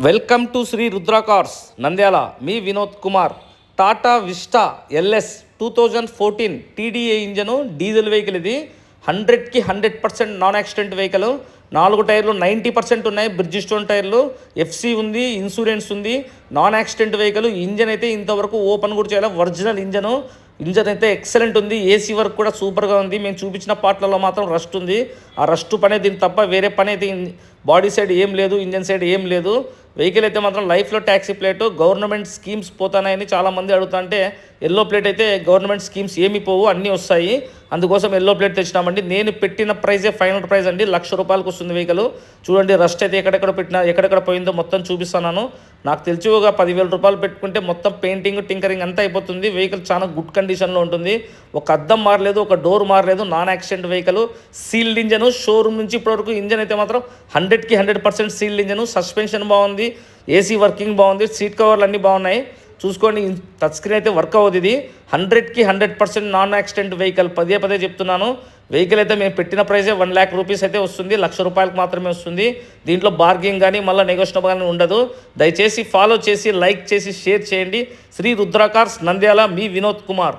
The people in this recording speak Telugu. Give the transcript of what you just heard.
Welcome to Shri Rudra cars Nandyal. మీ Vinod Kumar. Tata Vista LS 2014 TDA engine diesel vehicle. ఇది 100కి 100% నాన్ యాక్సిడెంట్ వెహికల్. 4 టైర్లు 90% ఉన్నాయి. బ్రిడ్జ్ స్టోన్ టైర్లు, ఎఫ్సి ఉంది, ఇన్సూరెన్స్ ఉంది. Non accident vehicle. ఇంజన్ అయితే ఇంతవరకు ఓపెన్ కూడా చేయాలి. ఒరిజినల్ ఇంజన్ అయితే ఎక్సలెంట్ ఉంది. ఏసీ వర్క్ కూడా సూపర్గా ఉంది. మేము చూపించిన పార్ట్లలో మాత్రం రస్ట్ ఉంది. ఆ రస్ట్ పనే దీని తప్ప వేరే పని అయితే బాడీ సైడ్ ఏం లేదు, ఇంజన్ సైడ్ ఏం లేదు. వెహికల్ అయితే మాత్రం లైఫ్లో ట్యాక్సీ ప్లేట్. గవర్నమెంట్ స్కీమ్స్ పోతాయని చాలామంది అడుగుతుంటే ఎల్లో ప్లేట్ అయితే గవర్నమెంట్ స్కీమ్స్ ఏమి పోవు, అన్నీ వస్తాయి. అందుకోసం ఎల్లో ప్లేట్ తెచ్చినామండి. నేను పెట్టిన ప్రైజే ఫైనల్ ప్రైస్ అండి. ₹1,00,000 వస్తుంది వెహికల్. చూడండి, రస్ట్ అయితే ఎక్కడెక్కడ పోయిందో మొత్తం చూపిస్తున్నాను. నాకు తెలిసి ఒక ₹10,000 పెట్టుకుంటే మొత్తం పెయింటింగ్, టింకరింగ్ అంతా అయిపోతుంది. వెహికల్ చాలా గుడ్ కండిషన్లో ఉంటుంది. ఒక అద్దం మారలేదు, ఒక డోర్ మారలేదు. Non accident vehicle. Sealed engine. Showroom నుంచి ఇప్పటివరకు ఇంజన్ అయితే మాత్రం 100కి 100% సీల్డ్ ఇంజను. సస్పెన్షన్ బాగుంది, ఏసీ వర్కింగ్ బాగుంది, సీట్ కవర్లు అన్నీ బాగున్నాయి. చూసుకోండి, టచ్ స్క్రీన్ అయితే వర్క్ అవ్వదు. ఇది 100కి 100% నాన్ యాక్సిడెంట్ వెహికల్. పదే చెప్తున్నాను. వెహికల్ అయితే మేము పెట్టిన ప్రైజే ₹1,00,000 అయితే వస్తుంది. ₹1,00,000 మాత్రమే వస్తుంది. దీంట్లో బార్గింగ్ కానీ మళ్ళీ నెగోషియబుల్ కానీ ఉండదు. దయచేసి ఫాలో చేసి, లైక్ చేసి, షేర్ చేయండి. శ్రీ రుద్ర కార్స్ నంద్యాల. మీ వినోద్ కుమార్.